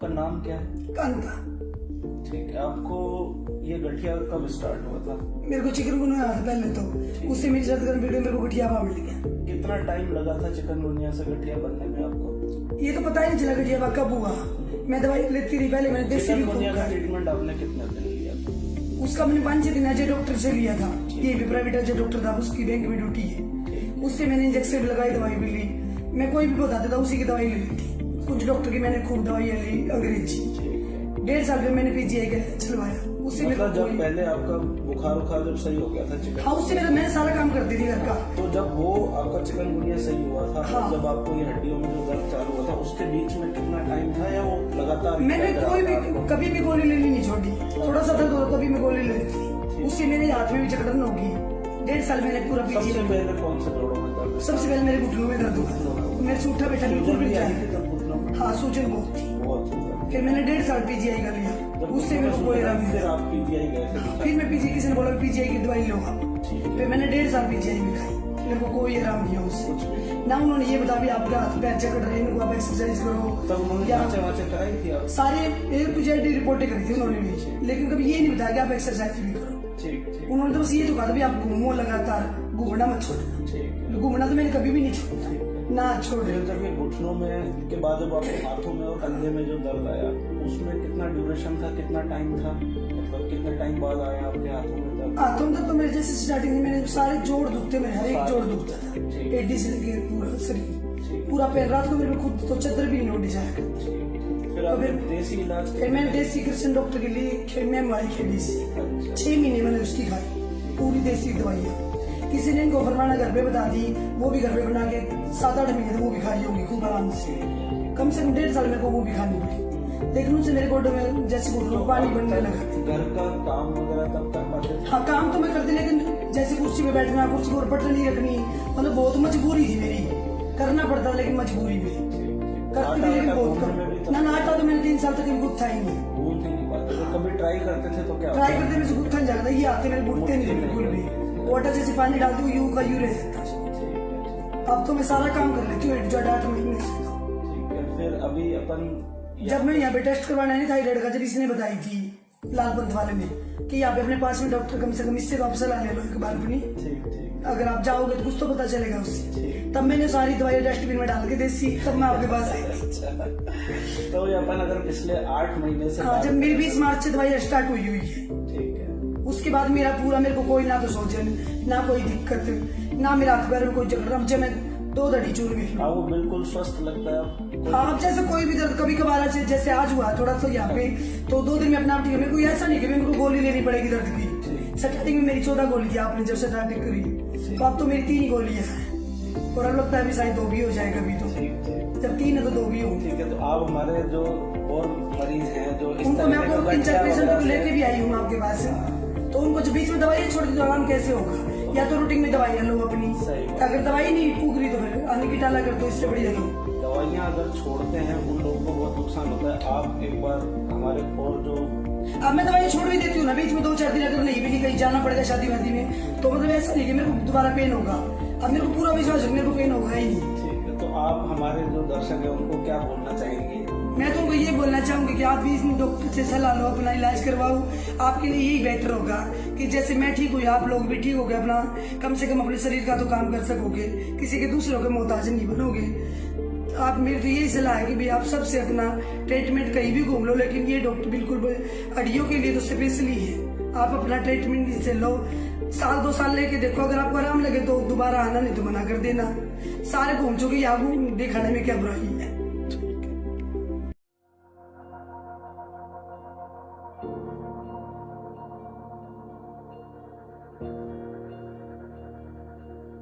आपका नाम क्या है? कांता। ठीक है, आपको ये गठिया कब स्टार्ट हुआ था? मेरे को चिकनगुनिया था पहले तो, उससे मेरी सर्द गर्म मेरे को गठिया मिल गया। कितना टाइम लगा था चिकनगुनिया से गठिया बनने में आपको? ये तो पता ही नहीं चला गठिया कब हुआ। मैं दवाई लेती रही, पहले मैंने देसी भी चिकनगुनिया खूब का खाई। ट्रीटमेंट आपने कितने दिन लिया था? उसका मैंने 5-6 दिन अजय डॉक्टर से लिया था। ये भी प्राइवेट अजय डॉक्टर था, उसकी बैंक में ड्यूटी है। उससे मैंने इंजेक्शन भी लगाई, दवाई भी ली। मैं कोई भी बताता था उसी की दवाई ले ली थी। कुछ डॉक्टर की मैंने खूब दवाई ली अंग्रेजी। 1.5 साल में मैंने पीजीआई का चलवाया। उससे मेरे मतलब को जब पहले आपका बुखार जब सही हो गया था चिकन, हाँ उससे मैं सारा काम करती थी घर का। तो जब वो आपका चिकनगुनिया सही हुआ था, हाँ। जब आपको ये हड्डियों में जो दर्द चालू हुआ था, उसके बीच में कितना टाइम था या वो लगातार? मैंने कोई भी कभी भी गोली लेनी नहीं छोड़ी। थोड़ा सा दर्द होता तभी मैं गोली ले लेती। उससे मेरे हाथ में भी जकड़न होगी। 1.5 साल मैंने पूरा सबसे पीजीआई। पहले कौन से जोड़ों में दर्द? सबसे पहले मेरे घुटनों में दर्द हुआ। मेरे से उठा बैठा बिल्कुल भी आई जाए। थी तब घुटनों में? हाँ सूजन बहुत थी। बहुत हुआ। फिर मैंने 1.5 साल पीजीआई का लिया, जब उससे मेरे को कोई आराम नहीं। फिर आप पीजीआई गए थे? फिर मैं पीजीआई, किसी ने बोला पीजीआई की दवाई लो आप। ठीक है। फिर मैंने 1.5 साल पीजीआई में खाई, मेरे को कोई आराम नहीं हुआ कुछ उससे। भी? ना उन्होंने ये बता भी आपका हाथ पैर जकड़ रहे हैं, इनको आप एक्सरसाइज करो। तब उन्होंने या जांचें वांचें कराई थी आप? सारे पीजीआई रिपोर्टें करी थी उन्होंने भी, लेकिन कभी ये नहीं बताया कि आप एक्सरसाइज भी करो। ठीक ठीक उन्होंने तो बस ये तो कहा था भी आप घूमो लगातार, घूमना मत छोड़ना। ठीक है। घूमना तो मैंने कभी भी नहीं छोड़ा, ठीक है। ना छोड़। फिर जब ये घुटनों में के बाद जब आपके हाथों में और कंधे में जो दर्द आया, उसमें कितना ड्यूरेशन था, कितना टाइम था, मतलब कितने टाइम बाद आया आपके हाथों में दर्द? हाथों में तो मेरे जैसे स्टार्टिंग में मेरे सारे जोड़ दुखते, मेरे हर एक जोड़ दुखता था। ठीक। एडी से लेके पूरा शरीर, ठीक। पूरा पैर। रात को मेरे को खुद तो चादर भी नहीं उठ जाया। फिर आपने देसी इलाज फिर किया? मैंने देसी कृष्ण डॉक्टर के लिए मैं हमारी खेली सी 6 महीने मैंने उसकी खाई, पूरी देसी दवाइयाँ। किसी ने इनको फरमाना घर पे बता दी, वो भी घर पे बना के 7-8 महीने तो वो भी खाई होगी खूब आराम से। कम से कम 1.5 साल मेरे को वो भी खानी पड़ी, लेकिन उससे मेरे गोडों में जैसे घुटनों में पानी बनने लगा। घर का काम वगैरह तब कर पाते थे? हाँ काम तो मैं करती, लेकिन जैसे कुर्सी पे बैठना, कुर्सी को पट नहीं रखनी, मतलब बहुत मजबूरी थी मेरी, करना पड़ता लेकिन मजबूरी में करती थी, लेकिन बहुत कम। ना आटा तो मैंने 3 साल तक गुत्था ही नहीं। भूल ही नहीं पाते थे। कभी ट्राई करते थे तो क्या ट्राई करते मेरे से गुत्था नहीं जाता, ये आते मेरे गुटते नहीं थे बिल्कुल भी। वो आटा जैसे पानी डालती हूँ, यू का यू रह जाता। अब तो मैं सारा काम कर लेती हूँ, जो 8 महीने से। ठीक है। फिर अभी अपन जब मैं यहाँ पे टेस्ट करवाना नहीं थायराइड का, जब इसने बताई थी लालपंत वाले ने कि यहाँ पे अपने पास में डॉक्टर कम से कम इससे तो आप सलाह ले लो एक बार अपनी, ठीक ठीक अगर आप जाओगे तो कुछ तो पता चलेगा उससे। तब मैंने सारी दवाई डस्टबिन में डाल के देसी, तब मैं आपके पास आई थी। अच्छा। तो ये अपन अगर पिछले 8 महीने से हाँ, जब मेरी 20 मार्च से दवाई स्टार्ट हुई है, ठीक है। उसके बाद मेरा पूरा, मेरे को कोई ना तो सोचन, ना कोई दिक्कत, ना मेरा हाथ पैर में कोई जकड़। अब जब मैं 2 धड़ी चूर गई, हाँ, वो बिल्कुल स्वस्थ लगता है आपको? हाँ, अब जैसे कोई भी दर्द कभी कभार से, जैसे आज हुआ थोड़ा सा यहाँ पे, तो 2 दिन में अपना आप ठीक है। मेरे को ऐसा नहीं कि मेरे को गोली लेनी पड़ेगी दर्द की। स्टार्टिंग में मेरी 14 गोली थी, आपने जब स्टार्टिंग करी तो अब तो मेरी 3 ही गोलियां हैं, और अब लगता है अभी शायद 2 भी हो जाए कभी तो। ठीक ठीक जब 3 है तो 2 भी होंगे। ठीक है। तो आप हमारे जो और मरीज हैं जो इस उनको मैं तरह आपको 3-4 पेशेंट को लेके भी आई हूँ आपके पास, तो उनको जो बीच में दवाई छोड़ दी तो आराम कैसे होगा? या तो रूटीन में दवाइयाँ लो अपनी, सही बात। अगर दवाई नहीं पूग रही तो फिर आने की टाला कर दो, इससे बढ़िया लो। दवाइयाँ अगर छोड़ते हैं उन लोगों को बहुत नुकसान होता है। आप एक बार हमारे और जो अब मैं दवाई छोड़ भी देती हूँ ना बीच में, 2-4 दिन अगर नहीं भी कहीं जाना पड़ेगा शादी वादी में, तो मतलब ऐसा नहीं कि मेरे को दोबारा पेन होगा। अब मेरे को पूरा विश्वास है मेरे को पेन होगा ही नहीं। ठीक है। तो आप हमारे जो दर्शक है उनको क्या बोलना चाहेंगे? मैं तो उनको ये बोलना चाहूंगी कि आप भी इस डॉक्टर से सलाह लो, अपना इलाज करवाओ, आपके लिए यही बेटर होगा कि जैसे मैं ठीक हुई आप लोग भी ठीक हो गए, अपना कम से कम अपने शरीर का तो काम कर सकोगे, किसी के दूसरों के मोहताज नहीं बनोगे। आप, मेरी तो यही सलाह है कि भाई आप सबसे अपना ट्रीटमेंट कहीं भी घूम लो, लेकिन ये डॉक्टर बिल्कुल हड्डियों के लिए तो स्पेशली है। आप अपना ट्रीटमेंट इससे लो, 1-2 साल लेके देखो, अगर आपको आराम लगे तो दोबारा आना, नहीं तो मना कर देना। सारे घूम चुके, यहाँ दिखाने में क्या बुराई है।